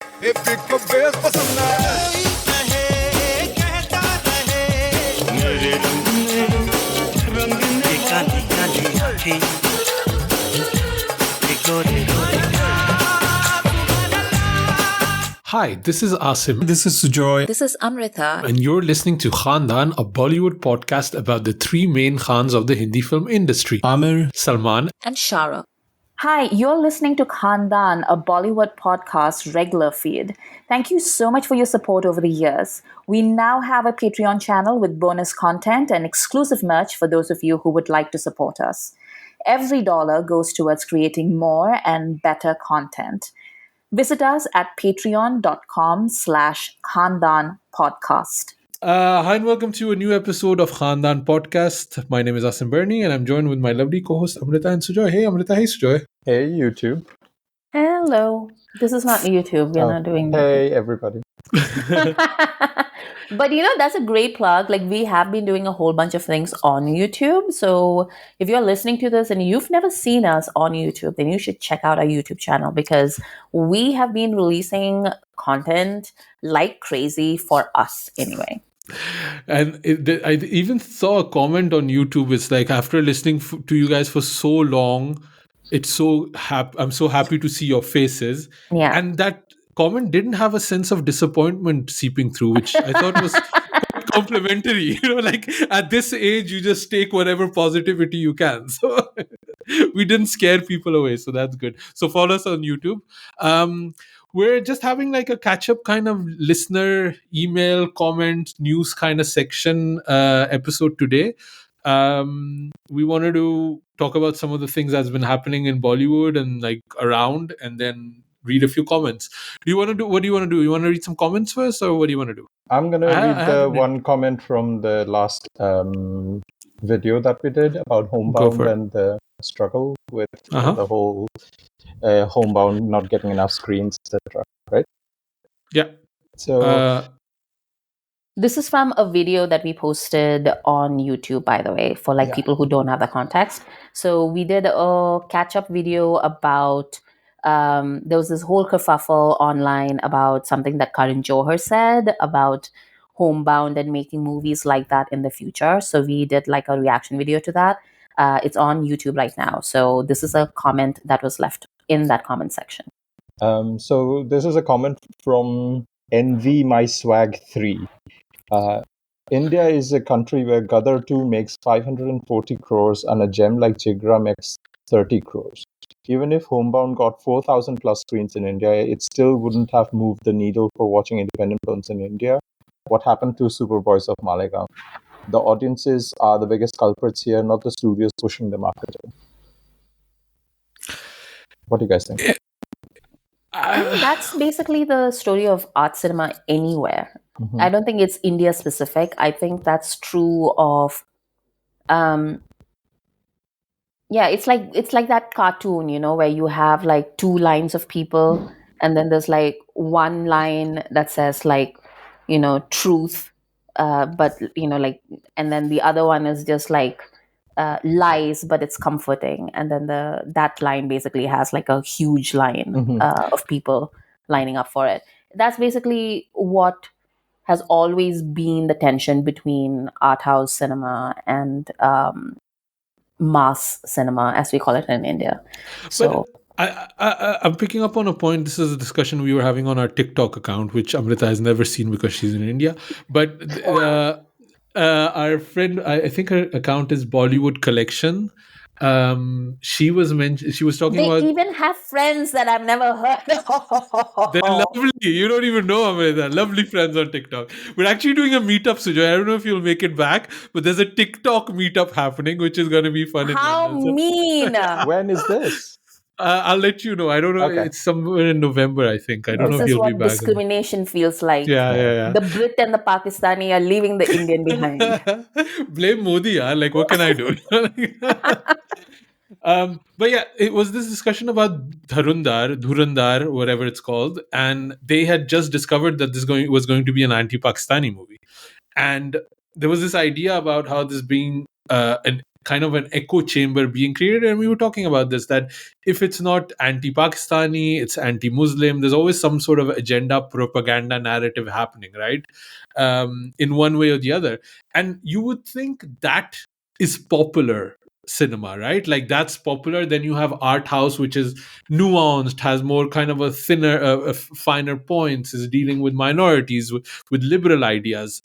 Hi, this is Asim. This is Sujoy. This is Amrita. And you're listening to Khandaan, a Bollywood podcast about the three main Khans of the Hindi film industry. Amir, Salman, and Shara. Hi, you're listening to Khandaan, a Bollywood podcast regular feed. Thank you so much for your support over the years. We now have a Patreon channel with bonus content and exclusive merch for those of you who would like to support us. Every dollar goes towards creating more and better content. Visit us at patreon.com/Khandaan podcast. Hi and welcome to a new episode of Khandaan podcast. My name is Asim Bernie and I'm joined with my lovely co-host Amrita and Sujoy. Hey Amrita, hey Sujoy. Hey YouTube. Hello. This is not YouTube. We're not doing Hey everybody. But that's a great plug. Like, we have been doing a whole bunch of things on YouTube. So if you're listening to this and you've never seen us on YouTube, then you should check out our YouTube channel because we have been releasing content like crazy for us anyway. And I even saw a comment on YouTube. It's like, after listening to you guys for so long, I'm so happy to see your faces. Yeah. And that comment didn't have a sense of disappointment seeping through, which I thought was quite complimentary. Like, at this age, you just take whatever positivity you can. So we didn't scare people away. So that's good. So follow us on YouTube. We're just having like a catch-up kind of listener email, comment, news kind of section episode today. We wanted to talk about some of the things that's been happening in Bollywood and like around, and then read a few comments. What do you want to do? You want to read some comments first, or what do you want to do? I'm going to read the one comment from the last video that we did about Homebound and the struggle with the whole Homebound not getting enough screens, etc. Right? Yeah. So this is from a video that we posted on YouTube, by the way, for people who don't have the context. So we did a catch-up video about there was this whole kerfuffle online about something that Karan Johar said about Homebound and making movies like that in the future. So we did like a reaction video to that. It's on YouTube right now. So this is a comment that was left in that comment section. So this is a comment from Envy My Swag 3. India is a country where Gadar 2 makes 540 crores and a gem like Jigra makes 30 crores. Even if Homebound got 4,000 plus screens in India, it still wouldn't have moved the needle for watching independent films in India. What happened to Superboys of Malegaon? The audiences are the biggest culprits here, not the studios pushing the marketing. What do you guys think? That's basically the story of art cinema anywhere. Mm-hmm. I don't think it's India specific. I think that's true of it's like that cartoon, where you have like two lines of people and then there's like one line that says like, truth, but and then the other one is just like lies, but it's comforting, and then that line basically has like a huge line of people lining up for it. That's basically what has always been the tension between art house cinema and mass cinema, as we call it in India. So I'm picking up on a point. This is a discussion we were having on our TikTok account, which Amrita has never seen because she's in India. But our friend, I think her account is Bollywood Collection. She was talking about. They even have friends that I've never heard of. They're lovely. You don't even know Amrita. Lovely friends on TikTok. We're actually doing a meetup, Sujoy. I don't know if you'll make it back, but there's a TikTok meetup happening, which is going to be fun. How mean! When is this? I'll let you know. I don't know. Okay. It's somewhere in November, I think. I don't know if you'll be back. This is what discrimination feels like. Yeah. The Brit and the Pakistani are leaving the Indian behind. Blame Modi, yeah. Like, what can I do? But yeah, it was this discussion about Dhurandhar, whatever it's called, and they had just discovered that this was going to be an anti-Pakistani movie, and there was this idea about how this being an kind of an echo chamber being created. And we were talking about this, that if it's not anti-Pakistani, it's anti-Muslim. There's always some sort of agenda, propaganda narrative happening, right? In one way or the other. And you would think that is popular cinema, right? Like that's popular. Then you have art house, which is nuanced, has more kind of a thinner, finer points, is dealing with minorities, with liberal ideas.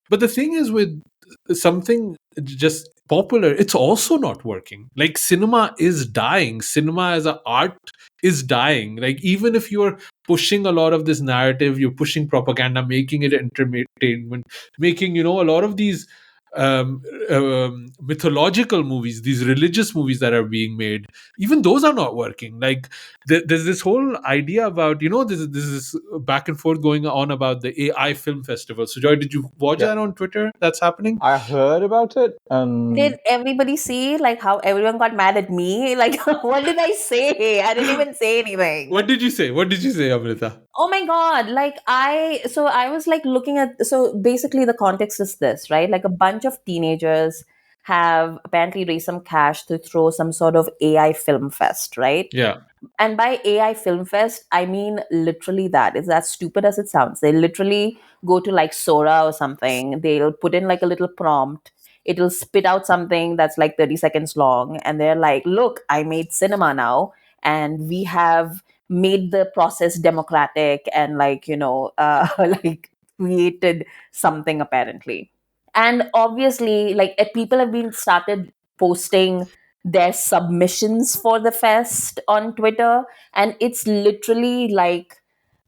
But the thing is, with something just popular, it's also not working. Like cinema is dying. Cinema as an art is dying. Like even if you're pushing a lot of this narrative, you're pushing propaganda, making it entertainment, making, a lot of these mythological movies, these religious movies that are being made, even those are not working. Like there's this whole idea about, this is back and forth going on about the AI film festival. So Joy, did you watch Yeah. that on Twitter? That's happening. I heard about it. Did everybody see like how everyone got mad at me? Like, what did I say? I didn't even say anything. What did you say? What did you say, Amrita? Oh my God. I was like looking at, so basically the context is this, right? Like a bunch of teenagers have apparently raised some cash to throw some sort of AI film fest, right? Yeah. And by AI Film Fest, I mean literally that. It's as stupid as it sounds. They literally go to like Sora or something. They'll put in like a little prompt. It'll spit out something that's like 30 seconds long. And they're like, look, I made cinema now. And we have made the process democratic and like, like created something apparently. And obviously, like people have been started posting their submissions for the fest on Twitter, and it's literally like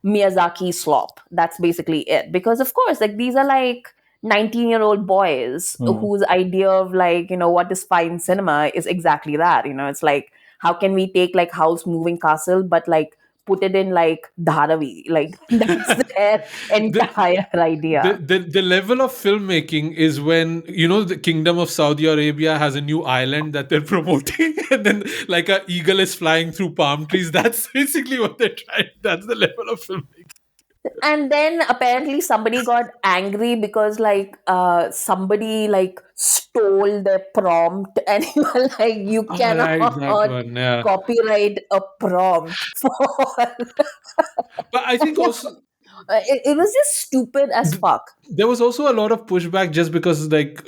Miyazaki slop. That's basically it. Because of course, like these are like 19-year-old boys whose idea of like, what is fine cinema is exactly that. It's like, how can we take like Howl's Moving Castle, but like put it in like Dharavi? Like that's their the, entire idea. the level of filmmaking is when, the Kingdom of Saudi Arabia has a new island that they're promoting, and then like a eagle is flying through palm trees. That's basically what they're trying. That's the level of filmmaking. And then apparently somebody got angry because like somebody like stole their prompt, and you were like, you All right, that cannot one. Yeah. copyright a prompt for But I think also it was just stupid as fuck. there was also a lot of pushback just because like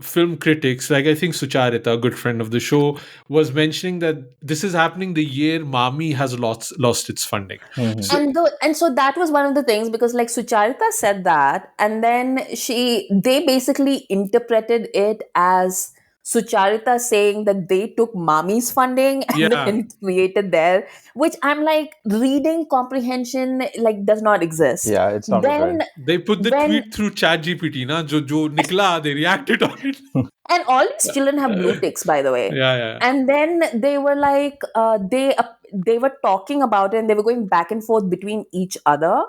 film critics, like I think Sucharita, a good friend of the show, was mentioning that this is happening the year Mami has lost its funding. So And so that was one of the things, because like Sucharita said that, and then they basically interpreted it as Sucharita saying that they took Mami's funding and yeah, then created their, which I'm like, reading comprehension like does not exist. Yeah, it's not Then good. they put the when tweet through ChatGPT, na jo nikla, they reacted on it. and all these children have blue ticks, by the way. Yeah, yeah. And then they were like, they were talking about it, and they were going back and forth between each other.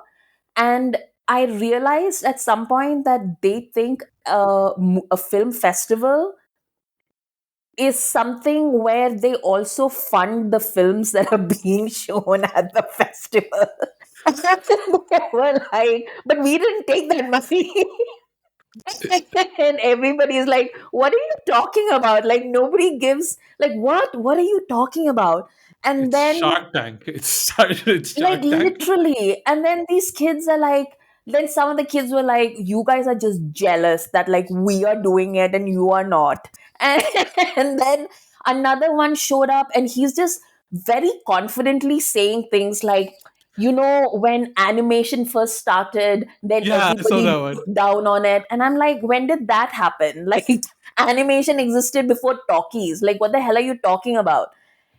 And I realized at some point that they think a film festival is something where they also fund the films that are being shown at the festival. They were like, but we didn't take that money. And everybody is like, what are you talking about? Like nobody gives, like, what are you talking about? And It's then Shark Tank. It's like Shark Tank. literally, and then these kids are like, then some of the kids were like, you guys are just jealous that like we are doing it and you are not. And, and then another one showed up, and he's just very confidently saying things like, when animation first started, then Yeah, I saw everybody that one. looked down on it. And I'm like, when did that happen? Like, animation existed before talkies. Like, what the hell are you talking about?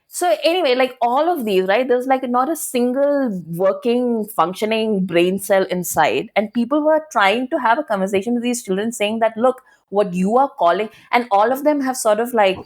So anyway, like all of these, right? There's like not a single working, functioning brain cell inside. And people were trying to have a conversation with these children saying that, look, what you are calling, and all of them have sort of like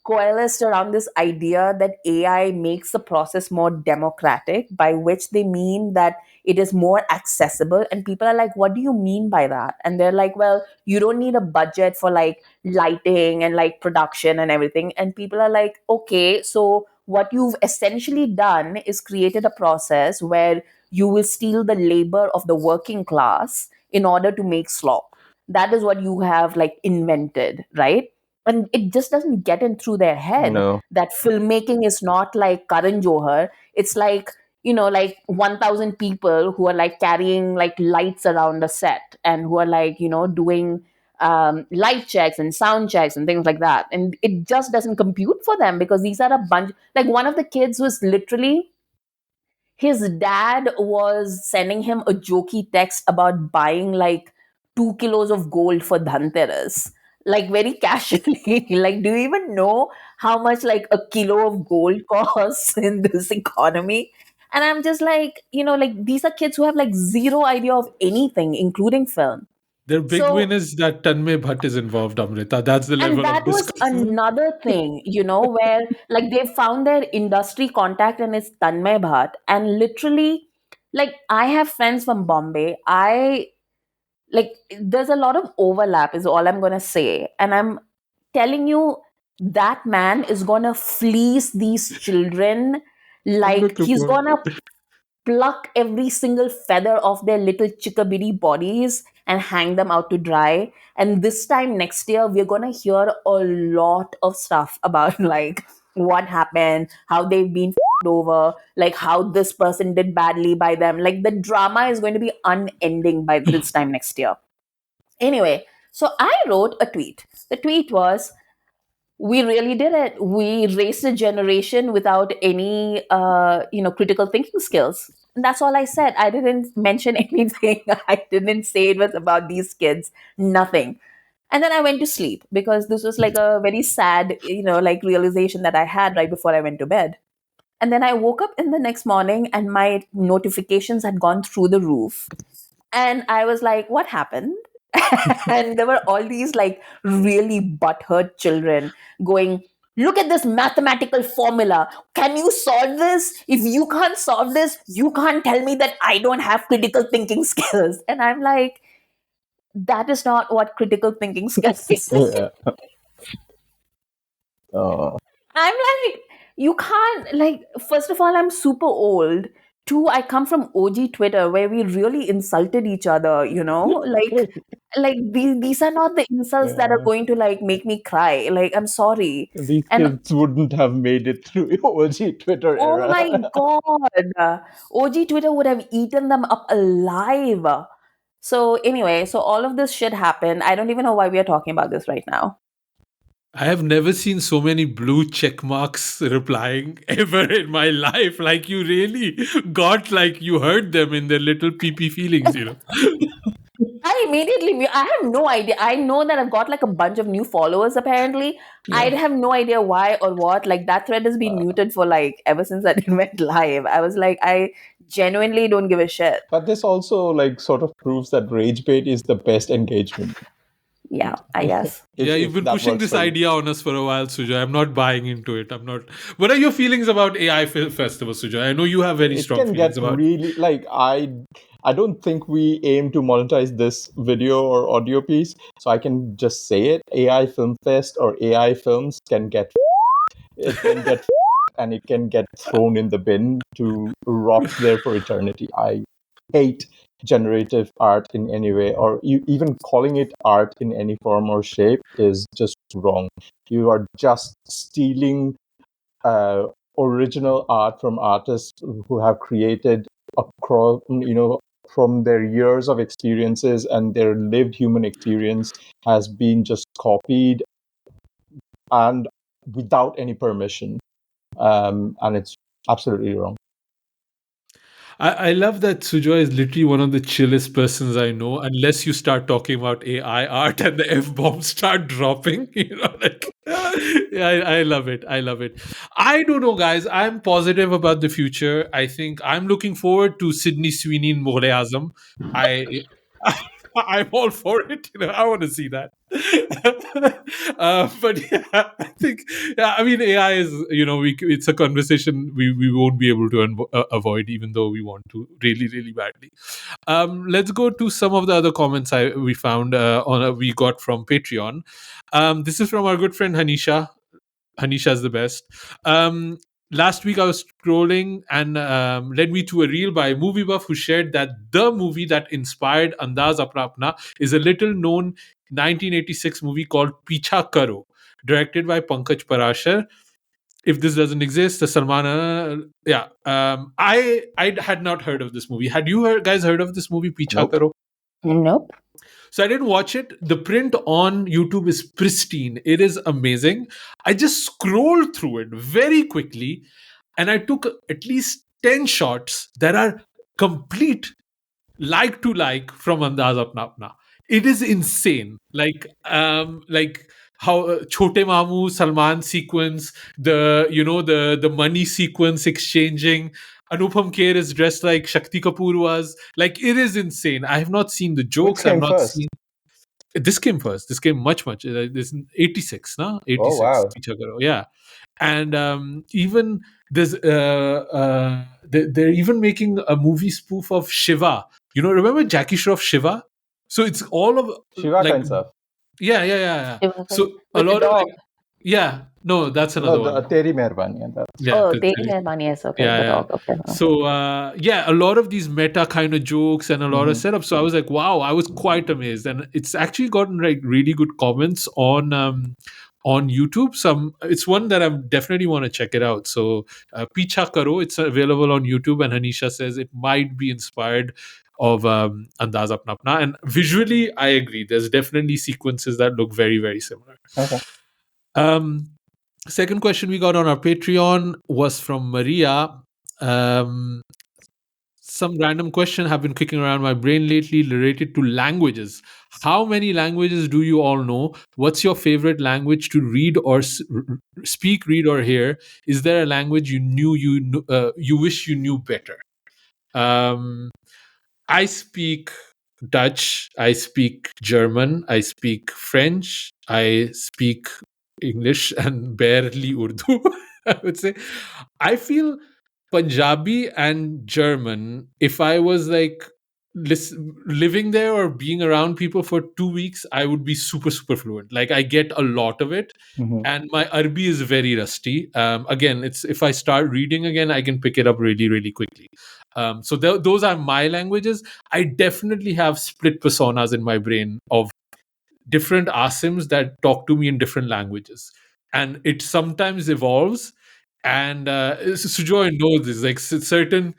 coalesced around this idea that AI makes the process more democratic, by which they mean that it is more accessible. And people are like, what do you mean by that? And they're like, well, you don't need a budget for like lighting and like production and everything. And people are like, okay, so what you've essentially done is created a process where you will steal the labor of the working class in order to make slop. That is what you have like invented, right? And it just doesn't get in through their head No. that filmmaking is not like Karan Johar. It's like, like 1,000 people who are like carrying like lights around a set, and who are like, doing light checks and sound checks and things like that. And it just doesn't compute for them, because these are a bunch, like one of the kids was literally, his dad was sending him a jokey text about buying like 2 kilos of gold for Dhanteras, like very casually. Like, do you even know how much like a kilo of gold costs in this economy? And I'm just like, like these are kids who have like zero idea of anything, including film. Their big So, win is that Tanmay Bhatt is involved, Amrita. That's the and level that of was discussion. another thing, where like they found their industry contact, and it's Tanmay Bhatt. And literally, like I have friends from Bombay. Like there's a lot of overlap, is all I'm gonna say. And I'm telling you, that man is gonna fleece these children, I'm like looking he's forward gonna to it. pluck every single feather off their little chickabiddy bodies and hang them out to dry. And this time next year, we're going to hear a lot of stuff about like what happened, how they've been over, like how this person did badly by them. Like the drama is going to be unending by this time next year. Anyway, so I wrote a tweet. The tweet was, we really did it. We raised a generation without any, critical thinking skills. And that's all I said. I didn't mention anything. I didn't say it was about these kids. Nothing. And then I went to sleep, because this was like a very sad, like realization that I had right before I went to bed. And then I woke up in the next morning, and my notifications had gone through the roof. And I was like, what happened? And there were all these like really butthurt children going, look at this mathematical formula. Can you solve this? If you can't solve this, you can't tell me that I don't have critical thinking skills. And I'm like, that is not what critical thinking skills is. Yeah. Oh. I'm like, you can't, like, first of all, I'm super old. Two, I come from OG Twitter where we really insulted each other, like these are not the insults that are Yeah. going to like make me cry. Like, I'm sorry. These And kids wouldn't have made it through OG Twitter oh my era. God, OG Twitter would have eaten them up alive. So anyway, so all of this shit happened. I don't even know why we are talking about this right now. I have never seen so many blue check marks replying ever in my life. Like you really got like you heard them in their little pee feelings. I have no idea. I know that I've got like a bunch of new followers apparently. I Yeah. have no idea why or what. Like that thread has been muted for like ever since that it went live. I was like, I genuinely don't give a shit. But this also like sort of proves that rage bait is the best engagement. Yeah, I guess. Yeah, you've If been that pushing works this for you. idea on us for a while, Sujoy. I'm not buying into it. I'm not. What are your feelings about AI Film Festival, Sujoy? I know you have very It strong can feelings get about. really like I don't think we aim to monetize this video or audio piece, so I can just say it. AI Film Fest or AI films can get it can get and it can get thrown in the bin to rot there for eternity. I hate generative art in any way, or even calling it art in any form or shape is just wrong. You are just stealing original art from artists who have created across, from their years of experiences, and their lived human experience has been just copied and without any permission. And it's absolutely wrong. I love that Sujoy is literally one of the chillest persons I know, unless you start talking about AI art and the F bombs start dropping. Yeah, I love it. I love it. I don't know, guys. I'm positive about the future. I think I'm looking forward to Sydney Sweeney in More Azam. I. I'm all for it. I want to see that. But yeah, I think, yeah, I mean, AI is, it's a conversation we won't be able to avoid, even though we want to really, really badly. Let's go to some of the other comments we found we got from Patreon. This is from our good friend Hanisha. Hanisha's the best. Last week I was scrolling and led me to a reel by a movie buff who shared that the movie that inspired Andaz Apna Apna is a little known 1986 movie called Picha Karo, directed by Pankaj Parashar. If this doesn't exist, the Salman, I had not heard of this movie. Had you guys heard of this movie, Picha Nope. Karo? Nope. So I didn't watch it. The print on YouTube is pristine. It is amazing. I just scrolled through it very quickly, and I took at least 10 shots that are complete like to like from Andaz Apna Apna. It is insane. Like how Chote Mamu Salman sequence, the money sequence exchanging. Anupam Kher is dressed like Shakti Kapoor was. Like, it is insane. I have not seen the Which jokes. I've came not first? seen. This came first. This came much. This 86, no? Oh 86. wow. Picha Karo. Yeah. And even there's they're even making a movie spoof of Shiva. Remember Jackie Shroff Shiva? So it's all of Shiva like, kind stuff. yeah. It was So a with the lot of dog. like, yeah, no, that's No, another the one. Teri Mehrabani and that. Yeah, Oh, Teri Mehrbani, yes, okay, yeah, the yeah. dog. Okay. So yeah, a lot of these meta kind of jokes and a lot of Mhm. setups. So I was like, wow, I was quite amazed, and it's actually gotten like really good comments on YouTube. It's one that I definitely want to check it out. So Picha Karo, it's available on YouTube, and Hanisha says it might be inspired of Andaz Apna Apna, and visually, I agree. There's definitely sequences that look very, very similar. Okay. Um, Second question we got on our Patreon was from Maria. Um, some random question have been kicking around my brain lately related to languages. How many languages do you all know? What's your favorite language to read or speak, read, or hear? Is there a language you wish you knew better? Um, I speak Dutch, I speak German, I speak French, I speak English, and barely Urdu, I would say. I feel Punjabi and German, if I was like living there or being around people for 2 weeks, I would be super, super fluent. Like, I get a lot of it. Mhm. And my Arabic is very rusty. Again, it's if I start reading again, I can pick it up really, really quickly. So those are my languages. I definitely have split personas in my brain of different Asims that talk to me in different languages, and it sometimes evolves. And Sujoy knows this. Like, certain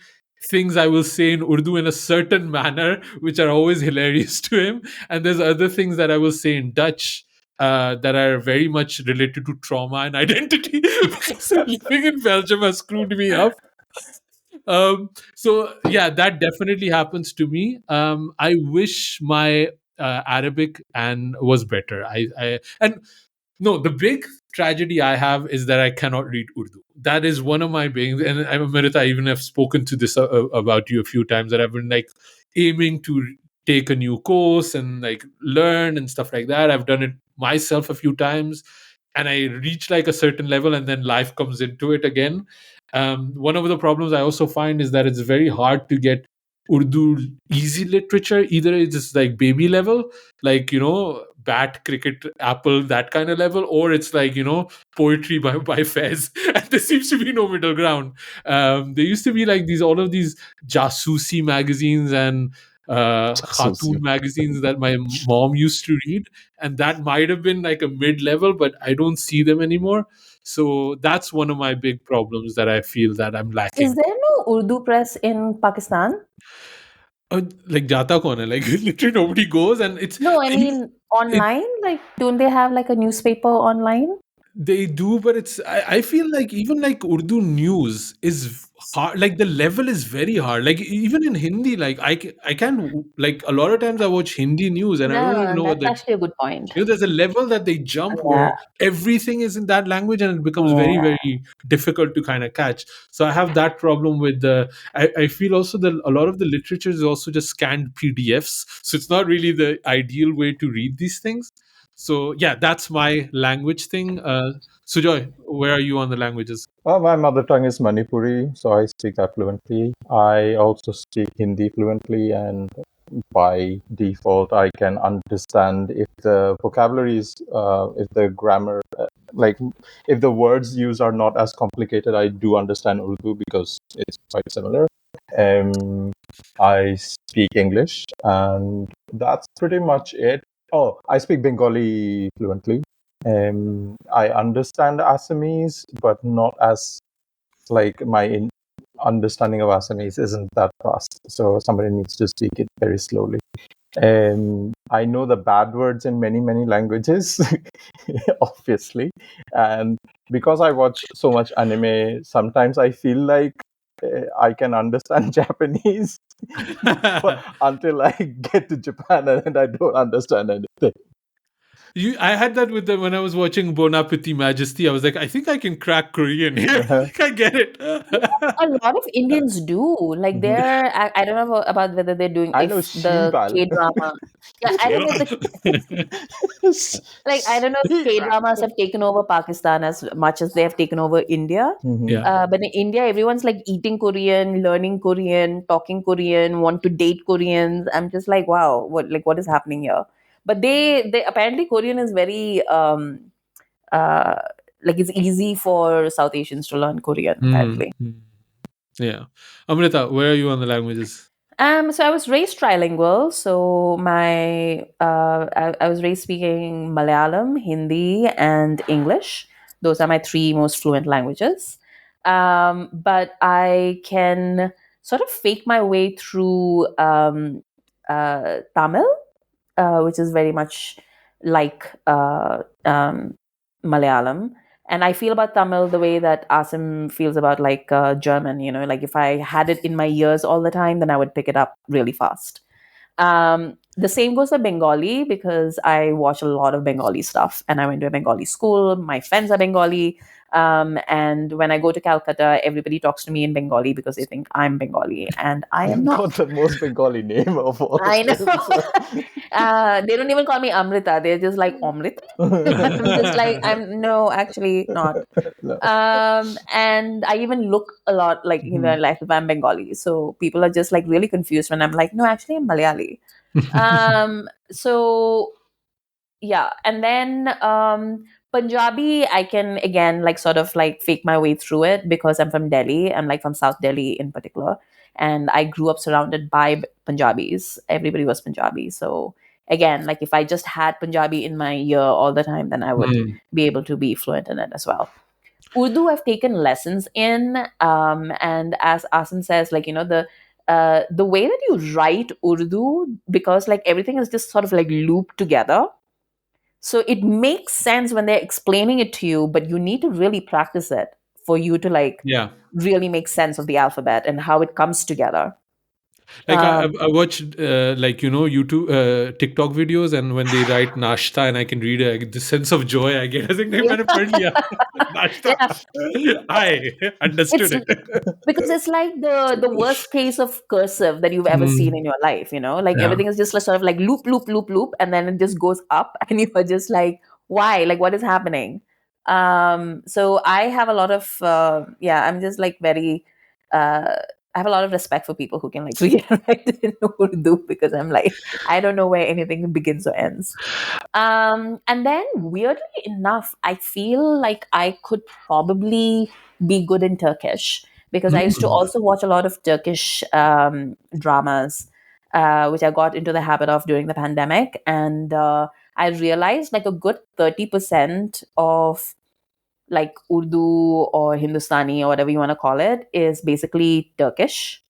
things I will say in Urdu in a certain manner, which are always hilarious to him, and there's other things that I will say in Dutch. That are very much related to trauma and identity because living in Belgium has screwed me up. So yeah, that definitely happens to me. I wish my Arabic and was better. I and no, the big tragedy I have is that I cannot read Urdu. That is one of my beings. And I'm Amrita, I even have spoken to this about you a few times, that I've been like aiming to take a new course and like learn and stuff like that. I've done it myself a few times, and I reach like a certain level, and then life comes into it again. One of the problems I also find is that it's very hard to get Urdu easy literature. Either it's just like baby level, like, bat, cricket, apple, that kind of level, or it's like, poetry by Fez. And there seems to be no middle ground. There used to be like all of these jasusi magazines and Susie. Khatun magazines that my mom used to read, and that might have been like a mid-level, but I don't see them anymore. So that's one of my big problems that I feel that I'm Is lacking. there no Urdu press in Pakistan? Like, jata kaun hai? Like, literally nobody goes, and No, I mean it online. Like, don't they have like a newspaper online? they do, but I feel like even like Urdu news is hard. Like, the level is very hard. Like, even in Hindi, like I can like a lot of times I watch Hindi news and I don't even No, know what that's the actually a good point. there's a level that they jump Yeah, where everything is in that language, and it becomes very, yeah. very difficult to kind of catch. So I have that problem with I feel also that a lot of the literature is also just scanned PDFs, so it's not really the ideal way to read these things. So yeah, that's my language thing. Sujoy, where are you on the languages? Well, my mother tongue is Manipuri, so I speak that fluently. I also speak Hindi fluently, and by default, I can understand if the vocabulary is, if the grammar, like if the words used are not as complicated, I do understand Urdu because it's quite similar. I speak English, and that's pretty much it. Oh, I speak Bengali fluently. I understand Assamese, but not as like my understanding of Assamese isn't that fast. So somebody needs to speak it very slowly. I know the bad words in many, many languages, obviously. And because I watch so much anime, sometimes I feel like I can understand Japanese but until I get to Japan and I don't understand anything. I had that with them when I was watching Bon Appetit Majesty. I was like, I think I can crack Korean here. Like, I get it. A lot of Indians do. Like Mhm. I don't know about whether they're doing I know if the Sheebal. K drama. Yeah, I don't know if the like I don't know if K Sheebal. dramas have taken over Pakistan as much as they have taken over India. Mhm. Yeah. But in India, everyone's like eating Korean, learning Korean, talking Korean, want to date Koreans. I'm just like, wow, what is happening here? But they apparently Korean is very uh like it's easy for South Asians to learn Korean, Mm, apparently. mm. Yeah. Amrita, where are you on the languages? So I was raised trilingual. So I was raised speaking Malayalam, Hindi, and English. Those are my three most fluent languages. But I can sort of fake my way through Tamil, which is very much like Malayalam. And I feel about Tamil the way that Asim feels about like German. You know, like if I had it in my ears all the time, then I would pick it up really fast. The same goes for Bengali because I watch a lot of Bengali stuff and I went to a Bengali school. My friends are Bengali. And when I go to Calcutta, everybody talks to me in Bengali because they think I'm Bengali and I am You've not. got the most Bengali name of all I of know. them. They don't even call me Amrita. They're just like Amrita. I'm just like, I'm no, actually not. No. And I even look a lot like, Mhm. like if I'm Bengali. So people are just like really confused when I'm like, no, actually I'm Malayali. So yeah. And then Punjabi, I can again like sort of like fake my way through it because I'm from Delhi. I'm like from South Delhi in particular. And I grew up surrounded by Punjabis. Everybody was Punjabi. So again, like if I just had Punjabi in my ear all the time, then I would Mm. be able to be fluent in it as well. Urdu, I've taken lessons in, and as Asim says, like the way that you write Urdu, because like everything is just sort of like looped together, so it makes sense when they're explaining it to you, but you need to really practice it for you to like Yeah. really make sense of the alphabet and how it comes together. Like Um, I watched YouTube, TikTok videos, and when they write nashta, and I can read the sense of joy I get. I think they yeah, might have pad liya. Nashta. yeah, I understood it's it. because it's like the worst case of cursive that you've ever seen Mm. in your life. Like Yeah. everything is just like sort of like loop, loop, loop, loop, and then it just goes up, and you are just like, why? Like, what is happening? So I have a lot of yeah. I'm just like very. I have a lot of respect for people who can like read and write in Urdu because I'm like I don't know where anything begins or ends. And then weirdly enough, I feel like I could probably be good in Turkish because I used to Mm. also watch a lot of Turkish dramas, which I got into the habit of during the pandemic. And I realized like a good 30% of like Urdu or Hindustani or whatever you want to call it is basically Turkish.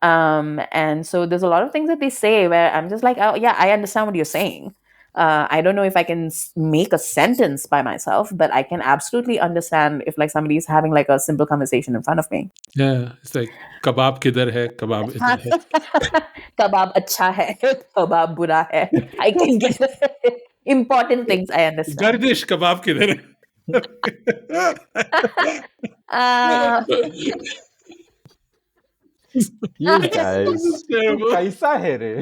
And so there's a lot of things that they say where I'm just like, oh, yeah, I understand what you're saying. I don't know if I can make a sentence by myself, but I can absolutely understand if like somebody is having like a simple conversation in front of me. Yeah. It's like kebab kidhar hai, kebab idhar hai. Kebab acha hai, kebab bura hai. I can get important things I understand. Gardish kebab kidhar Uh, hai. You This guys, is tu terrible. kaisa hai re?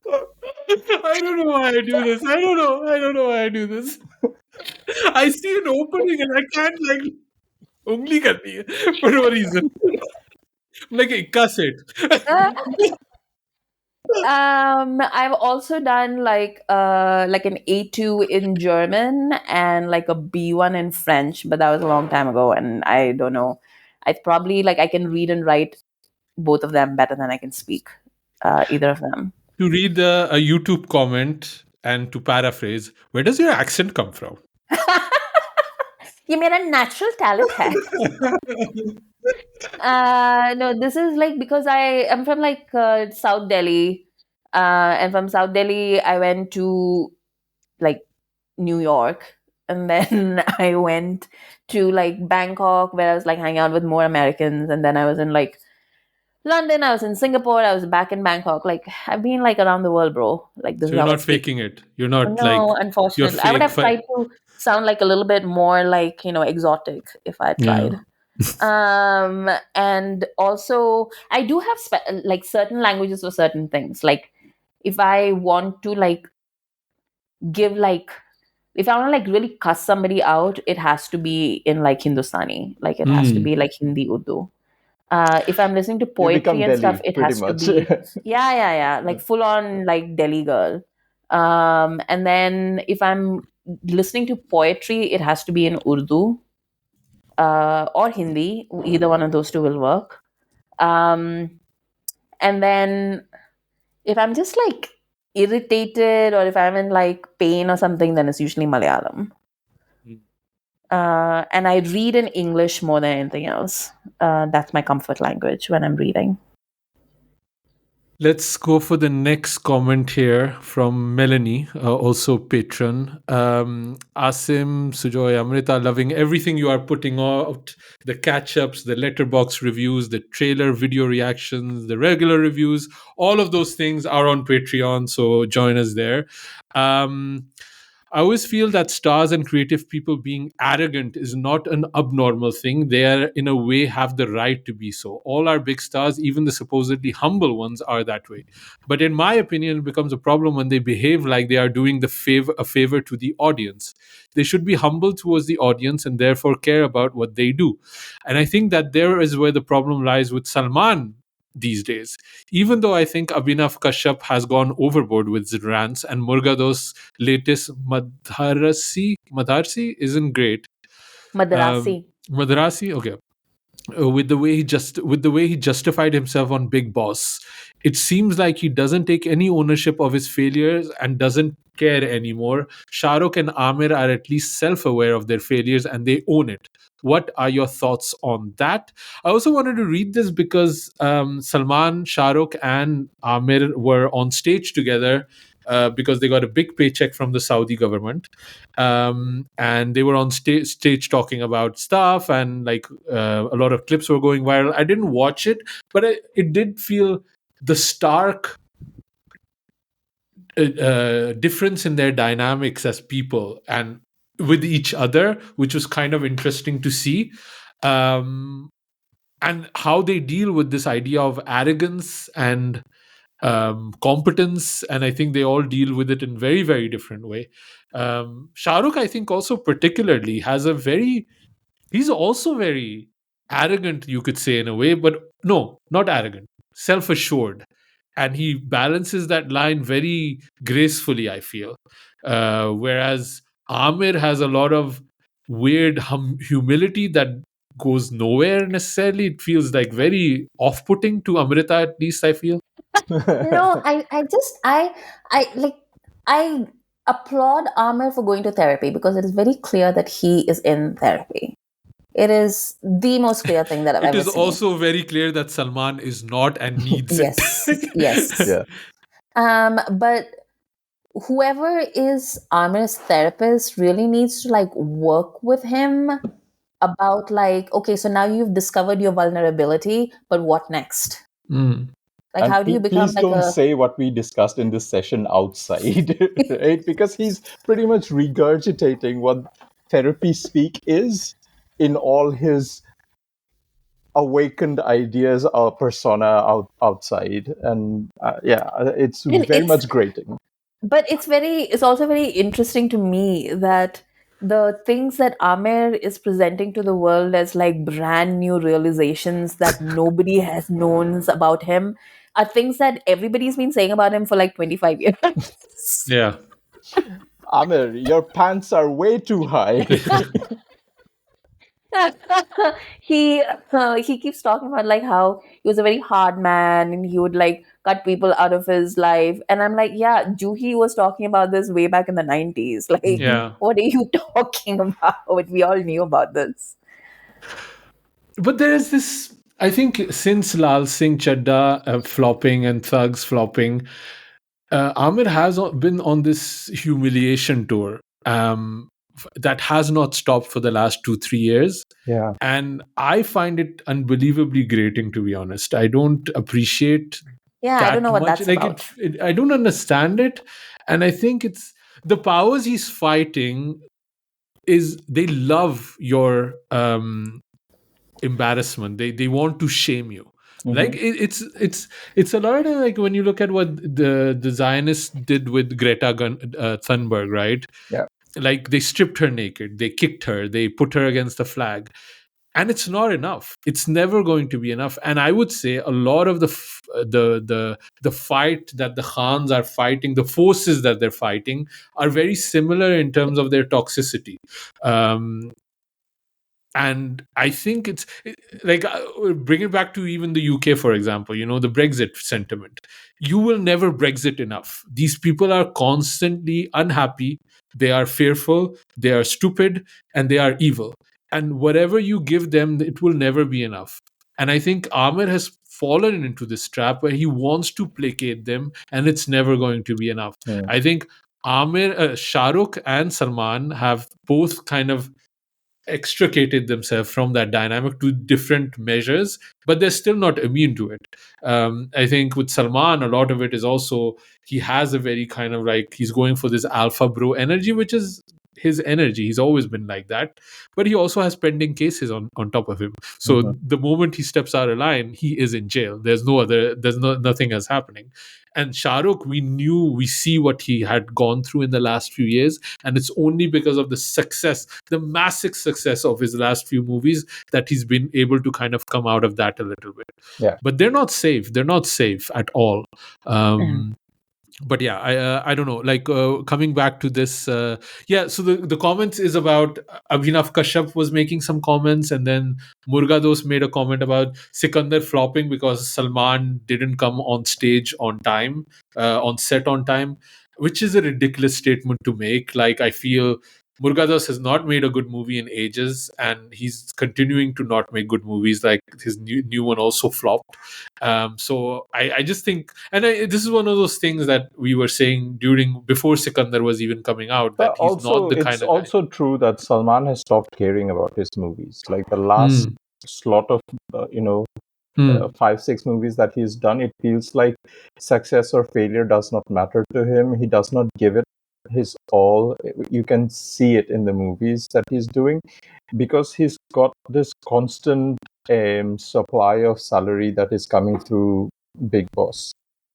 I don't know why I do this. I don't know. I don't know why I do this. I see an opening and I can't like ungli karni hai for no reason. Like ikka set. I've also done like an A2 in German and like a B1 in French, but that was a long time ago, and I don't know. I probably like I can read and write both of them better than I can speak either of them. To read a YouTube comment And to paraphrase, where does your accent come from? ये मेरा natural talent है. No, this is like because I am from like South Delhi, and from South Delhi I went to like New York, and then I went to like Bangkok where I was like hanging out with more Americans, and then I was in like London, I was in Singapore, I was back in Bangkok. Like I've been like around the world, bro. Like this So is you're how I not speak. faking it. You're not like No, you're unfortunately, I would fake. have tried to sound like a little bit more like exotic if I had Yeah. tried. And also I do have like certain languages for certain things. Like if I want to like give like if I want to like really cuss somebody out, it has to be in like Hindustani. Like it has to Mm. be like Hindi Urdu. If I'm listening to You become poetry and stuff, Delhi, it pretty has to much. be yeah, like full on like Delhi girl. And then if I'm listening to poetry, it has to be in Urdu or Hindi. Either one of those two will work. Um, and then if I'm just like irritated or if I'm in like pain or something, then it's usually Malayalam. And I read in English more than anything else. That's my comfort language when I'm reading. Let's go for the next comment here from Melanie, also patron. Asim, Sujoy, Amrita, loving everything you are putting out, the catch-ups, the letterbox reviews, the trailer video reactions, the regular reviews. All of those things are on Patreon, so join us there. I always feel that stars and creative people being arrogant is not an abnormal thing. They are, in a way, have the right to be so. All our big stars, even the supposedly humble ones, are that way. But in my opinion, it becomes a problem when they behave like they are doing a favor to the audience. They should be humble towards the audience and therefore care about what they do. And I think that there is where the problem lies with Salman these days. Even though I think Abhinav Kashyap has gone overboard with his rants, and Murgado's latest Madharsi isn't great. Madrasi. Madrasi, okay. With the way he justified himself on Big Boss, it seems like he doesn't take any ownership of his failures and doesn't care anymore. Shahrukh and Amir are at least self-aware of their failures and they own it. What are your thoughts on that? I also wanted to read this because Salman, Shahrukh, and Amir were on stage together because they got a big paycheck from the Saudi government, and they were on stage talking about stuff, and like a lot of clips were going viral. I didn't watch it, but it did feel the stark difference in their dynamics as people and with each other, which was kind of interesting to see. And how they deal with this idea of arrogance and competence, and I think they all deal with it in very, very different way. Shahrukh, I think, also particularly has a very he's also very arrogant, you could say, in a way, but no, not arrogant, self-assured, and he balances that line very gracefully, I feel. Whereas Amir has a lot of weird humility that goes nowhere necessarily. It feels like very off-putting to Amrita, at least I feel. No, I like I applaud Amir for going to therapy because it is very clear that he is in therapy. It is the most clear thing that I've It ever is seen. also very clear that Salman is not and needs it. Yes, yes. Yeah. But whoever is Amir's therapist really needs to like work with him about like, okay, so now you've discovered your vulnerability, but what next? Mm. Like, And how do you become please like don't a say what we discussed in this session outside, right? Because he's pretty much regurgitating what therapy speak is in all his awakened ideas or persona outside. And yeah, it's I mean, very much grating. but it's also very interesting to me that the things that Amir is presenting to the world as like brand new realizations that nobody has known about him are things that everybody's been saying about him for like 25 years. Yeah. Amir, your pants are way too high. he keeps talking about like how he was a very hard man and he would like cut people out of his life, and I'm like, yeah, Juhi was talking about this way back in the 90s. Like, Mhm. Yeah. what are you talking about? We all knew about this. But there is this, I think, since Lal Singh Chadda flopping and Thugs flopping, Amir has been on this humiliation tour that has not stopped for the last 2 3 years. Yeah. And I find it unbelievably grating, to be honest. I don't appreciate Yeah, I don't know that what much. that's Like about. I don't understand it. And I think it's the powers he's fighting is they love your embarrassment. They want to shame you. Like Mhm. it's a lot of like when you look at what the Zionists did with Thunberg, right? Yeah. Like they stripped her naked, they kicked her, they put her against the flag, and it's not enough. It's never going to be enough. And I would say a lot of the fight that the Khans are fighting, the forces that they're fighting, are very similar in terms of their toxicity. Um, and I think like bring it back to even the UK, for example, the Brexit sentiment. You will never Brexit enough. These people are constantly unhappy, they are fearful, they are stupid, and they are evil, and whatever you give them, it will never be enough. And I think Amir has fallen into this trap where he wants to placate them, and it's never going to be enough. Mm. I think Shah Rukh and Salman have both kind of extricated themselves from that dynamic to different measures, but they're still not immune to it. I think with Salman, a lot of it is also he has a very kind of like he's going for this alpha bro energy, which is his energy. He's always been like that, but he also has pending cases on top of him. So Mhm. the moment he steps out of line, he is in jail. Nothing else happening. And Shah Rukh, we see what he had gone through in the last few years, and it's only because of the success, the massive success of his last few movies, that he's been able to kind of come out of that a little bit. Yeah. But they're not safe. They're not safe at all. Mm. But yeah, I don't know. Like coming back to this, yeah. So the comments is about Abhinav Kashyap was making some comments, and then Murgados made a comment about Sikandar flopping because Salman didn't come on stage on time, on set on time, which is a ridiculous statement to make. Like I feel Murgados has not made a good movie in ages, and he's continuing to not make good movies. Like his new one also flopped. So I just think, and this is one of those things that we were saying before Sikandar was even coming out, that But he's not also, the it's kind of guy. also true that Salman has stopped caring about his movies. Like the last Hmm. slot of, 5 6 movies that he's done, it feels like success or failure does not matter to him. He does not give it his all. You can see it in the movies that he's doing because he's got this constant supply of salary that is coming through Big Boss.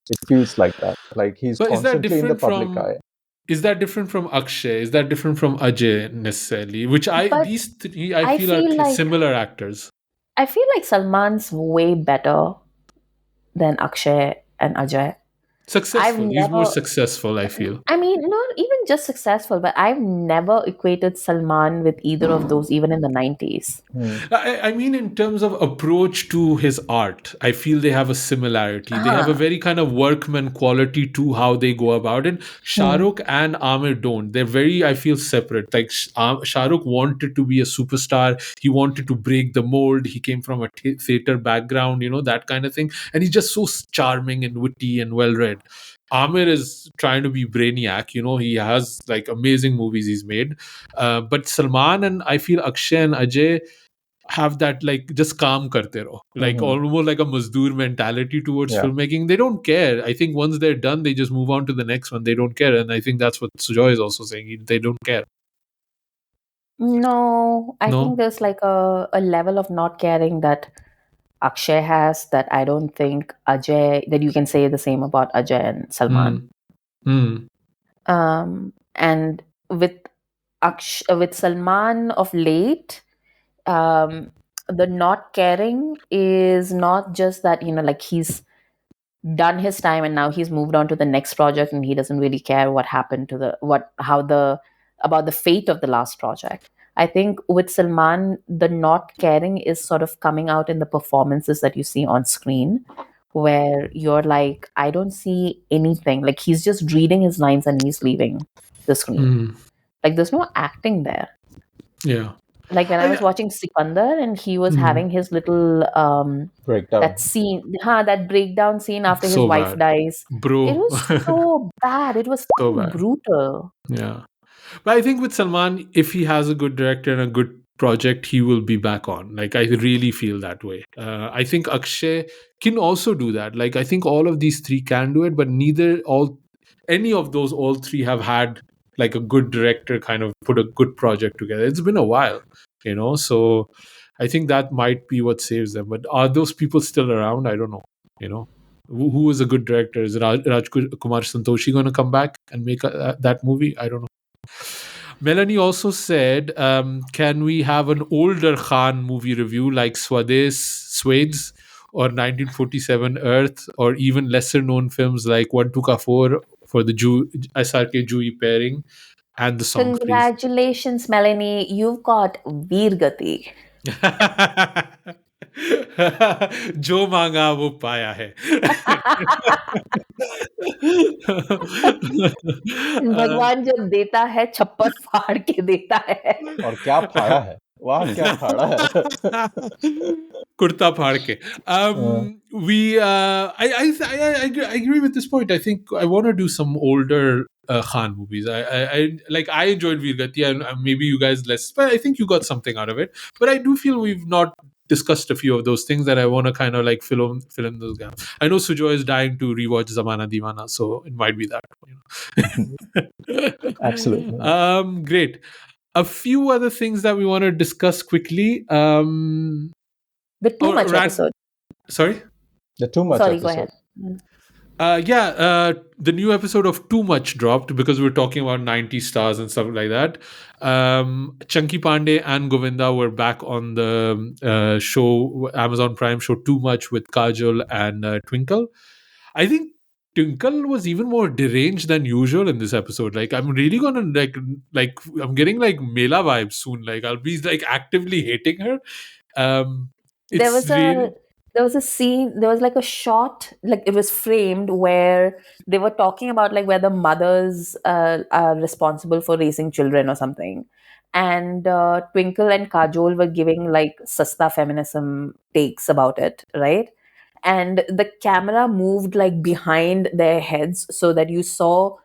It feels like that. Like he's But constantly in the public eye. is that different from Akshay? Is that different from Ajay necessarily? Which But these three I I feel are feel like similar actors. I feel like Salman's way better than Akshay and Ajay. I've Successful. He's more never, successful, I feel. I mean, not even just successful, but I've never equated Salman with either of those, even in the 90s. Hmm. I mean, in terms of approach to his art, I feel they have a similarity. They have a Ah. very kind of workman quality to how they go about it. Shah Hmm. Rukh and Amir don't. They're very, I feel, separate. Like Shah Rukh wanted to be a superstar. He wanted to break the mold. He came from a theater background, that kind of thing. And he's just so charming and witty and well read. Amir is trying to be brainiac. He has like amazing movies he's made. But Salman and I feel Akshay and Ajay have that like just calm karte raho, like Mhm. almost like a mazdoor mentality towards Yeah. filmmaking. They don't care. I think once they're done, they just move on to the next one. They don't care, and I think that's what Sujoy is also saying. They don't care. No, I think No. there's like a level of not caring that Akshay has that I don't think that you can say the same about Ajay and Salman. Hmm. Hmm. And with Salman of late, um, the not caring is not just that, like he's done his time and now he's moved on to the next project and he doesn't really care what happened to about the fate of the last project. I think with Salman, the not caring is sort of coming out in the performances that you see on screen, where you're like, I don't see anything. Like he's just reading his lines and he's leaving the screen. Hmm. Like there's no acting there. Yeah. Like when I was I, watching Sikandar and he was hmm. having his little Breakdown. that scene, that breakdown scene after his So wife bad, dies. It bro. was so bad. It was So fucking bad. brutal. Yeah. But I think with Salman, if he has a good director and a good project, he will be back on. Like, I really feel that way. I think Akshay can also do that. Like, I think all of these three can do it, but any of those, all three have had like a good director kind of put a good project together. It's been a while, so I think that might be what saves them. But are those people still around? I don't know, you know. Who is a good director? Is Kumar Santoshi going to come back and make that movie? I don't know. Melanie also said, can we have an older Khan movie review like Swades or 1947 Earth, or even lesser known films like One Tuka 4 for the SRK Jui pairing and the songs, please? Congratulations, Melanie. You've got Veer जो मांगा वो पाया है. uh, भगवान जब देता है छप्पर फाड़ के देता है. और क्या फाड़ा है वाह क्या फाड़ा है Kurta फाड़ के. Uh, I agree with this point. I think I want to do some older Khan movies. I enjoyed Veer Gati, and maybe you guys less, but I think you got something out of it. But I do feel we've not discussed a few of those things that I want to kind of like fill in those gaps. I know Sujoy is dying to rewatch Zamana Divana, so it might be that. Absolutely. Great. A few other things that we want to discuss quickly. The too much episode. Sorry? The too much Sorry, episode. go ahead. The new episode of Too Much dropped because we're talking about 90 stars and stuff like that. Chunky Pandey and Govinda were back on the show, Amazon Prime show Too Much with Kajol and Twinkle. I think Twinkle was even more deranged than usual in this episode. Like, I'm really gonna like I'm getting like Mela vibes soon. Like, I'll be like actively hating her. There It's was really a scene, there was like a shot, like it was framed where they were talking about like where the mothers are responsible for raising children or something, and Twinkle and Kajol were giving like sasta feminism takes about it, right? And the camera moved like behind their heads so that you saw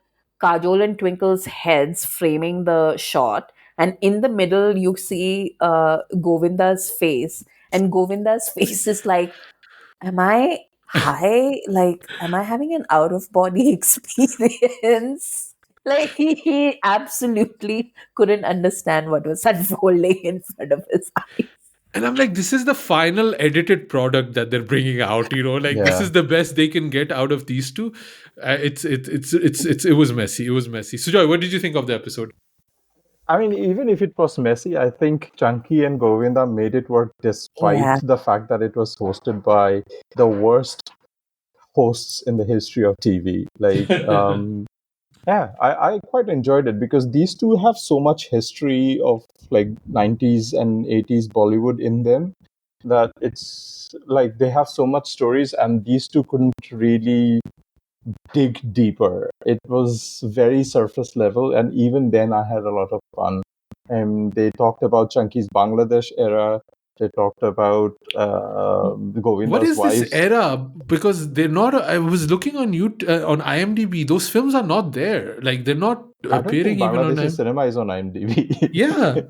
Kajol and Twinkle's heads framing the shot, and in the middle you see Govinda's face, and Govinda's face is like, am I high? Like, am I having an out of body experience? Like, he absolutely couldn't understand what was unfolding in front of his eyes. And I'm like, this is the final edited product that they're bringing out. Like this Yeah. is the best they can get out of these two. It was messy. It was messy. Sujoy, what did you think of the episode? I mean, even if it was messy, I think Chunky and Govinda made it work despite Yeah. the fact that it was hosted by the worst hosts in the history of TV. Like, yeah, I quite enjoyed it because these two have so much history of like 90s and 80s Bollywood in them that it's like they have so much stories, and these two couldn't really dig deeper. It was very surface level, and even then I had a lot of fun. And they talked about Chunky's Bangladesh era. They talked about Govinda's What is wives. this era? Because they're not. I was looking on on IMDb. Those films are not there. Like they're not I don't appearing think even on Bangladeshi cinema is on IMDb. Yeah.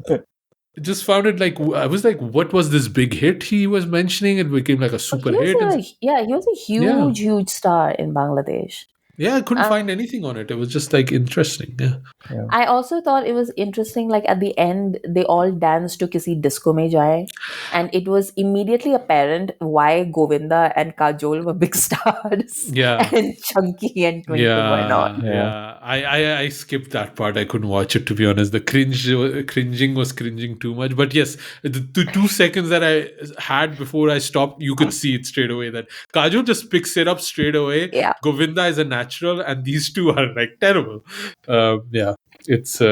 Just found it like I was like, what was this big hit he was mentioning? It became like a super hit. He was a huge star in Bangladesh. Yeah, I couldn't find anything on it. It was just like interesting. Yeah. I also thought it was interesting, like at the end, they all danced to Kisi Disco Mein Jaye. And it was immediately apparent why Govinda and Kajol were big stars. Yeah. And Chunky and Twinkle were not. Yeah. I skipped that part. I couldn't watch it, to be honest. The cringing was cringing too much. But yes, the 2 seconds that I had before I stopped, you could see it straight away that Kajol just picks it up straight away. Yeah. Govinda is a natural, and these two are like terrible. Yeah. It's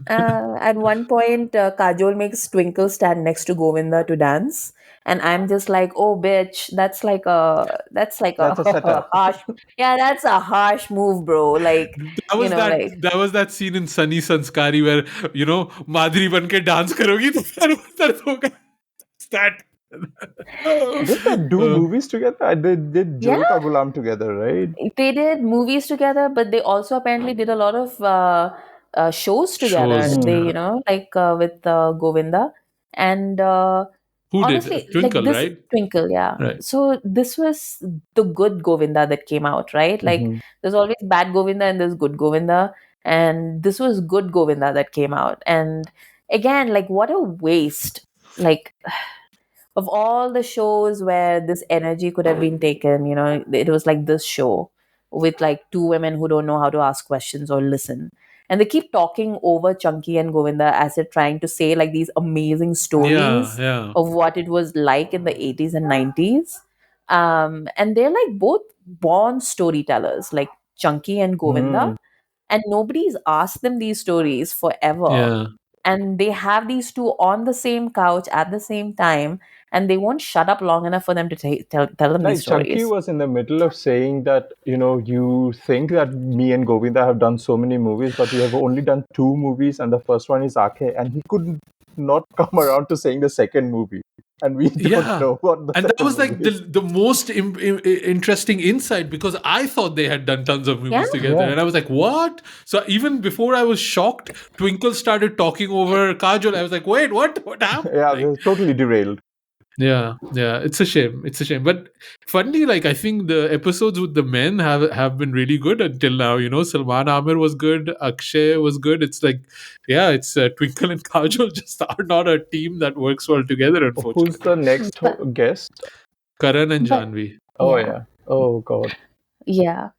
At one point, Kajol makes Twinkle stand next to Govinda to dance, and I'm just like, "Oh, bitch, that's like a That's a setup. harsh, yeah, that's a harsh move, bro." Like, That was that like, that was that scene in Sunny Sanskari where Madhuri बन के dance करोगी तो sir दर्द होगा. It's that. Did they do Uh, movies together? They did yeah, Joe Ka Gulam together, right? they did movies together, but they also apparently did a lot of shows together. shows. They, Hmm. like with Govinda, and Who did? honestly, like Twinkle, this right? Twinkle, yeah. Right. So this was the good Govinda that came out, right? Like Mhm. there's always bad Govinda and there's good Govinda, and this was good Govinda that came out. And again, like what a waste! Like of all the shows where this energy could have been taken, it was like this show with like two women who don't know how to ask questions or listen. And they keep talking over Chunky and Govinda as they're trying to say like these amazing Yeah, stories yeah, of what it was like in the 80s and 90s. And they're like both born storytellers, like Chunky and Govinda. Hmm. And nobody's asked them these stories forever, yeah. and they have these two on the same couch at the same time, and they won't shut up long enough for them to tell them these Like Chunky stories. was in the middle of saying that, you think that me and Govinda have done so many movies, but we have only done two movies, and the first one is Aake, and he could not come around to saying the second movie. And we don't Yeah. know what the And that second was like movie is. the most interesting insight because I thought they had done tons of Yeah, movies together. Yeah. And I was like, what? So even before I was shocked, Twinkle started talking over Kajol. I was like, wait, what? What happened? Yeah, Like, we're totally derailed. yeah. It's a shame. It's a shame. But funny, like, I think the episodes with the men have been really good until now. Salman Amir was good. Akshay was good. It's like, yeah, it's Twinkle and Kajol just are not a team that works well together, Who's the unfortunately. next but guest? Karan and but Janvi. Oh, yeah, yeah. Oh, God. yeah.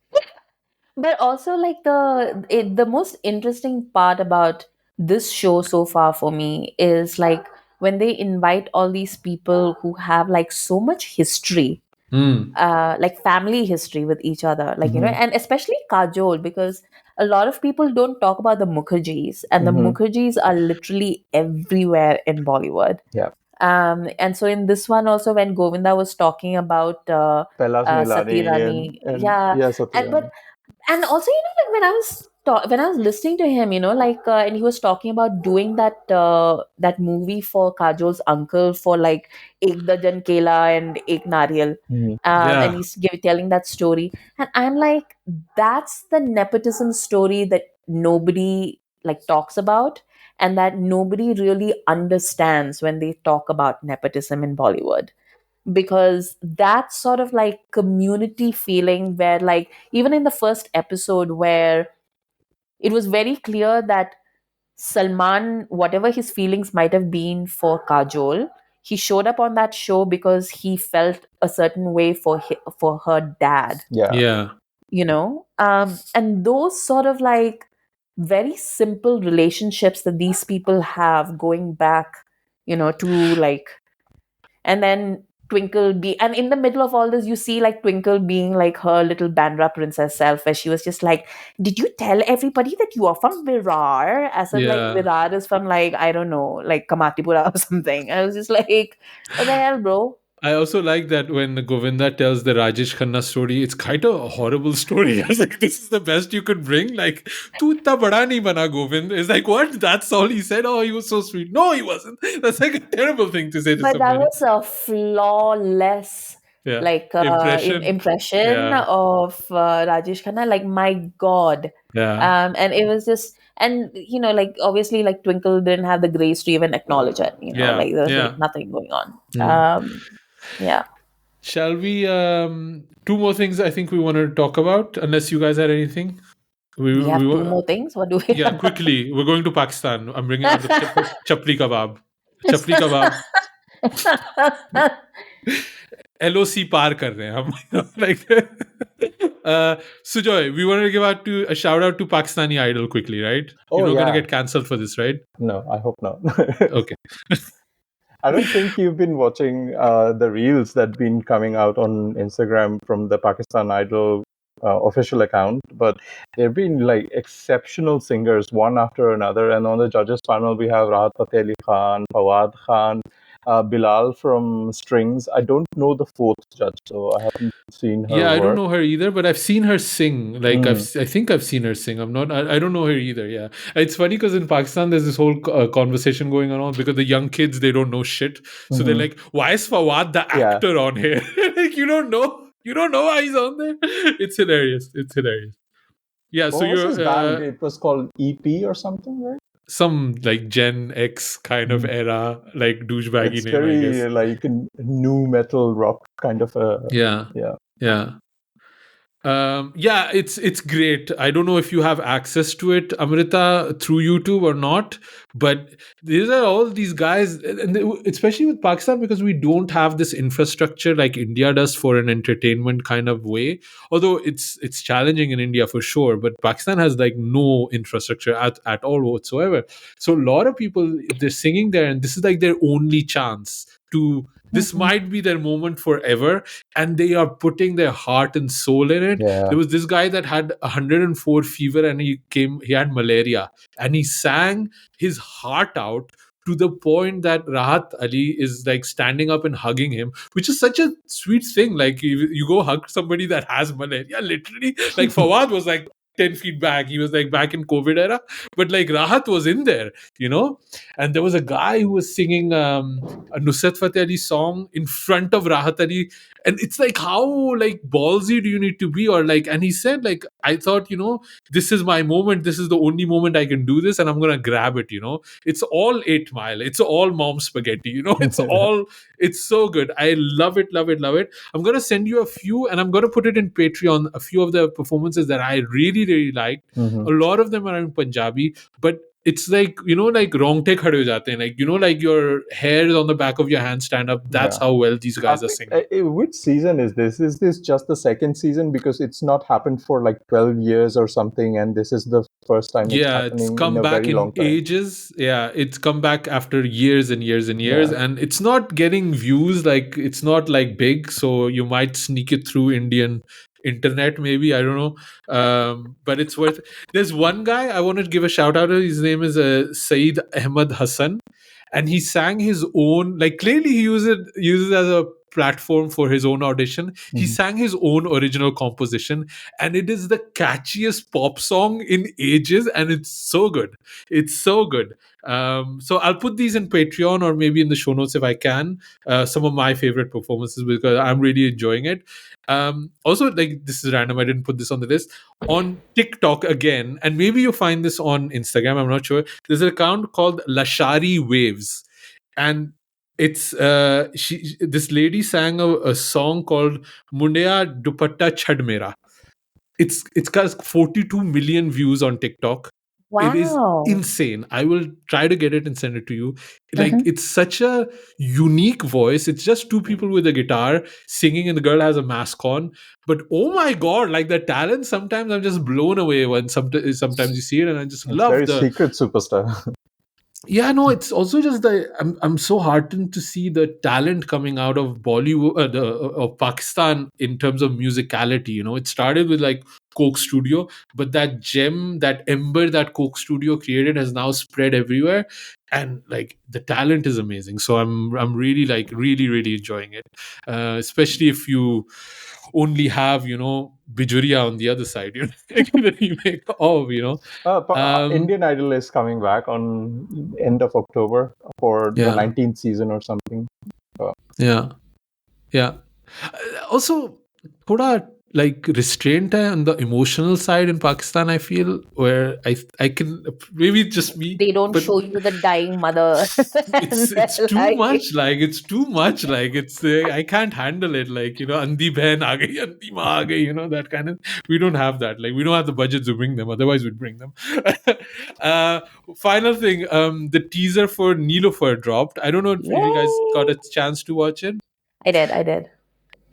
But also like the most interesting part about this show so far for me is like when they invite all these people who have like so much history, Hmm. like family history with each other, like Hmm. and especially Kajol, because a lot of people don't talk about the Mukherjees, and the Hmm. Mukherjees are literally everywhere in Bollywood. Yeah. And so in this one also, when Govinda was talking about Pelas Sati Nilani Rani, and yeah, yeah, and Satyani. but and also like when I was listening to him, like and he was talking about doing that movie for Kajol's uncle for like Ek Dajan Kela and Ek Nariyal, Hmm. and Yeah. he's telling that story, and I'm like, that's the nepotism story that nobody like talks about, and that nobody really understands when they talk about nepotism in Bollywood, because that's sort of like community feeling where like even in the first episode where it was very clear that Salman, whatever his feelings might have been for Kajol, he showed up on that show because he felt a certain way for her dad, Yeah. Yeah. and those sort of like very simple relationships that these people have going back, to like, and then Twinkle be and in the middle of all this, you see like Twinkle being like her little Bandra princess self, where she was just like, "Did you tell everybody that you are from Virar?" As if like Yeah. Virar is from like I don't know, like Kamatipura or something. I was just like, "What the hell, bro?" I also like that when Govinda tells the Rajesh Khanna story, it's kind of a horrible story. I was like, this is the best you could bring. Like, tu itna bada nahi bana, Govind. It's like, what? That's all he said? Oh, he was so sweet. No, he wasn't. That's like a terrible thing to say to But that somebody. was a flawless Yeah. like Impression. impression Yeah. of Rajesh Khanna. Like my God, Yeah. and it was just and like obviously like Twinkle didn't have the grace to even acknowledge it. Yeah. Like there was like Yeah. nothing going on. Mm. Yeah, Shall we? Two more things I think we want to talk about, unless you guys had anything. we We have two were, more things. What do we yeah, have? quickly. We're going to Pakistan. I'm bringing out the chapli kebab. Chapli kebab. LOC पार कर रहे हैं हम like Sujoy, we want to give out to a shout out to Pakistani Idol quickly, right? Oh, You're not going to yeah. get cancelled for this, right? No, I hope not. Okay. I don't think you've been watching the reels that been coming out on Instagram from the Pakistan Idol official account, but there've been like exceptional singers one after another. And on the judges panel, we have Rahat Fateh Ali Khan, Fawad Khan, Bilal from Strings. I don't know the fourth judge, so I haven't seen her Yeah, I don't work. know her either, but I've seen her sing. Like I think I've seen her sing. I don't know her either. Yeah, it's funny because in Pakistan there's this whole conversation going on because the young kids, they don't know shit, so they're like, "Why is Fawad the Yeah. actor on here?" Like you don't know why he's on there. It's hilarious. It's hilarious. Yeah, so What was his you're band? It was called EP or something, right? some like Gen X kind of era, like douchebaggy It's name, I guess. very like new metal rock kind of a Yeah, yeah. Yeah, it's great. I don't know if you have access to it, Amrita, through YouTube or not, but these are all these guys, and especially with Pakistan, because we don't have this infrastructure like India does for an entertainment kind of way. Although it's challenging in India for sure, but Pakistan has like no infrastructure at all whatsoever. So a lot of people, they're singing there, and this is like their only chance to. This might be their moment forever, and they are putting their heart and soul in it. Yeah. There was this guy that had 104 fever, and he had malaria, and he sang his heart out to the point that Rahat Ali is like standing up and hugging him, which is such a sweet thing. Like you go hug somebody that has malaria, literally. Like Fawad was like 10 feet back. He was like back in COVID era, but like Rahat was in there, and there was a guy who was singing a Nusrat Fateh Ali song in front of Rahat Ali, and it's like, how like ballsy do you need to be? Or like, and he said like, I thought, this is my moment, this is the only moment I can do this, and I'm gonna grab it. It's all 8 Mile, it's all mom spaghetti, it's so good. I love it, love it, love it. I'm gonna send you a few, and I'm gonna put it in Patreon, a few of the performances that I really really liked. A lot of them are in Punjabi, but it's like, like rongte khade ho jate hain, like, like your hairs on the back of your hand stand up. That's how well these guys are singing. Which season is this? Is this just the second season? Because it's not happened for like 12 years or something, and this is the first time it's happening it's come in a back very in long time. ages. Yeah, it's come back after years and years and years, and it's not getting views. Like, it's not like big, so you might sneak it through Indian internet, maybe, I don't know, but it's worth. There's one guy I want to give a shout out to. His name is Saeed Ahmed Hassan, and he sang his own, like, clearly he uses as a platform for his own audition. He sang his own original composition, and it is the catchiest pop song in ages, and it's so good. It's so good. So I'll put these in Patreon or maybe in the show notes if I can, some of my favorite performances, because I'm really enjoying it. Also, like, this is random, I didn't put this on the list. On TikTok again, and maybe you find this on Instagram, I'm not sure, there's an account called Lashari Waves, and it's this lady sang a song called Mundiya Dupatta Chhad Mera. It's got 42 million views on TikTok. It is Wow. insane. I will try to get it and send it to you. Like, it's such a unique voice. It's just two people with a guitar singing, and the girl has a mask on. But oh my god, like, the talent, sometimes I'm just blown away when sometimes you see it, and I just love very secret superstar. Yeah, no, it's also just I'm so heartened to see the talent coming out of Bollywood, of Pakistan, in terms of musicality. It started with like Coke Studio, but that gem, that ember that Coke Studio created has now spread everywhere, and like, the talent is amazing. So I'm really, like, really really enjoying it, especially if you only have Bijuria on the other side, the remake of Indian Idol is coming back on end of October for the 19th season or something. Yeah. Also, thoda like restraint hai on the emotional side in Pakistan, I feel, where I can, maybe just me, They don't but show you the dying mother. it's too much, like, it's too much, like, it's I can't handle it, like, Andi Behan aa gayi, Andi maa aa gayi, that kind of. We don't have that, like, we don't have the budget to bring them, otherwise we'd bring them. Final thing, the teaser for Nilofer dropped. I don't know if you guys got a chance to watch it. I did.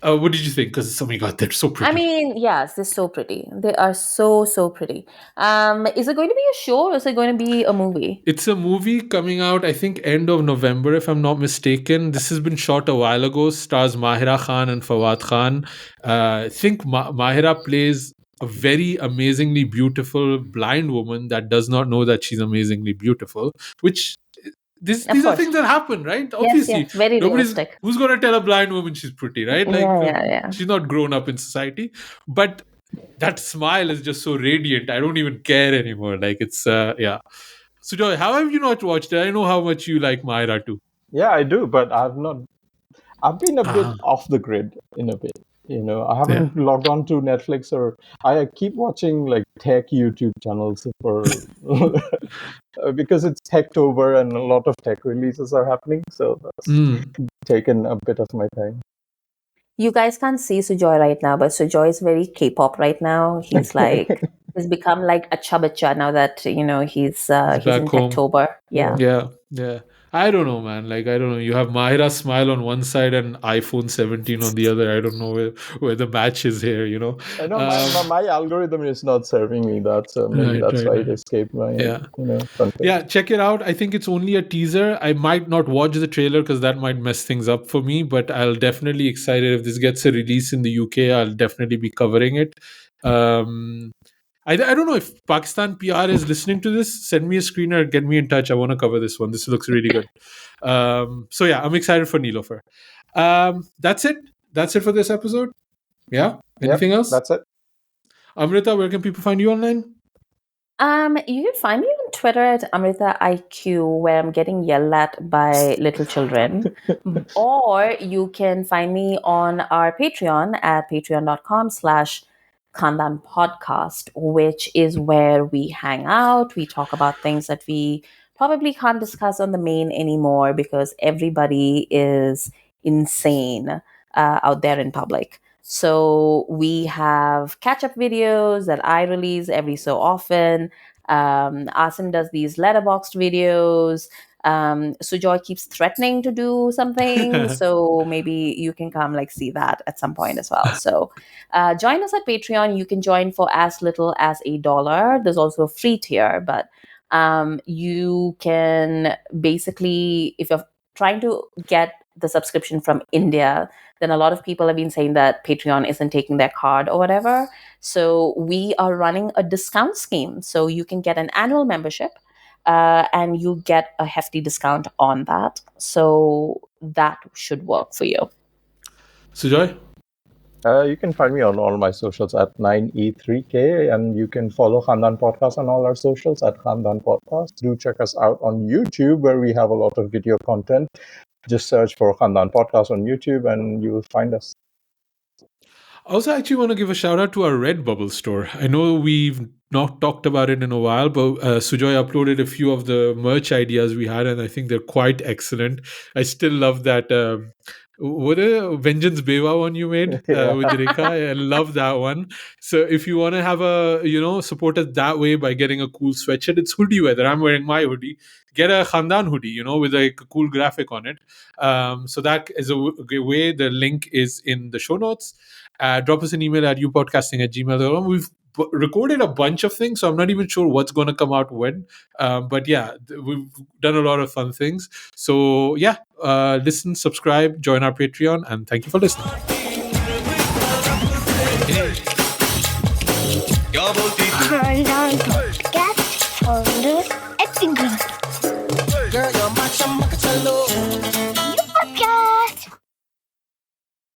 What did you think? Because, oh my God, they're so pretty. I mean, yes, they're so pretty. They are so pretty. Is it going to be a show or is it going to be a movie? It's a movie coming out, I think, end of November, if I'm not mistaken. This has been shot a while ago. Stars Mahira Khan and Fawad Khan. I think Mahira plays a very amazingly beautiful blind woman that does not know that she's amazingly beautiful. Which Of these are course. things that happen, right? Yes, Obviously, yes, very nobody's realistic. who's gonna tell a blind woman she's pretty, right? Like Yeah. she's not grown up in society, but that smile is just so radiant. I don't even care anymore. Like it's yeah. Sujoy, how have you not watched it? I know how much you like Mahira too. Yeah, I do, but I've not. I've been a bit Ah, off the grid in a bit. I yeah. haven't logged on to Netflix, or I keep watching like tech YouTube channels for because it's Techtober and a lot of tech releases are happening. So that's Mm. taken a bit of my time. You guys can't see Sujoy right now, but Sujoy is very K-pop right now. He's become like a chabacha now that He's he's back in home. Techtober. Yeah. Yeah. Yeah, yeah. I don't know, man. Like I don't know. You have Mahira smile on one side and iPhone 17 on the other. I don't know where the match is here. I know Um, my algorithm is not serving me that, so maybe right, that's right, why it right. escaped my Yeah. front page. Yeah, check it out. I think it's only a teaser. I might not watch the trailer because that might mess things up for me, but I'll definitely excited if this gets a release in the UK. I'll definitely be covering it. Um, I don't know if Pakistan PR is listening to this. Send me a screener, get me in touch. I want to cover this one. This looks really good. So yeah, I'm excited for Nilofer. That's it. That's it for this episode. Yeah. Yep, Anything else? that's it. Amrita, where can people find you online? You can find me on Twitter at Amrita IQ, where I'm getting yelled at by little children. Or you can find me on our Patreon at patreon.com/Khandaan podcast, which is where we hang out. We talk about things that we probably can't discuss on the main anymore because everybody is insane out there in public. So we have catch up videos that I release every so often. Asim does these letterboxed videos. Sujoy keeps threatening to do something, so maybe you can come like see that at some point as well. So join us at Patreon. You can join for as little as $1. There's also a free tier, but you can basically, if you're trying to get the subscription from India, then a lot of people have been saying that Patreon isn't taking their card or whatever. So we are running a discount scheme. So you can get an annual membership and you get a hefty discount on that. So that should work for you. Sujoy? You can find me on all my socials at 9E3K, and you can follow Khandaan Podcast on all our socials at Khandaan Podcast. Do check us out on YouTube, where we have a lot of video content. Just search for Khandaan Podcast on YouTube, and you will find us. I also actually want to give a shout out to our Redbubble store. I know we've not talked about it in a while, but Sujoy uploaded a few of the merch ideas we had, and I think they're quite excellent. I still love that. What a Vengeance Beva one you made Yeah. with Rekha. I love that one. So if you want to have support us that way by getting a cool sweatshirt, it's hoodie weather. I'm wearing my hoodie. Get a Khandaan hoodie, with like a cool graphic on it. So that is a way. The link is in the show notes. Drop us an email at youpodcasting@gmail.com. We've recorded a bunch of things, so I'm not even sure what's going to come out when. But yeah, we've done a lot of fun things. So yeah, listen, subscribe, join our Patreon, and thank you for listening. Khandaan podcast for the acting.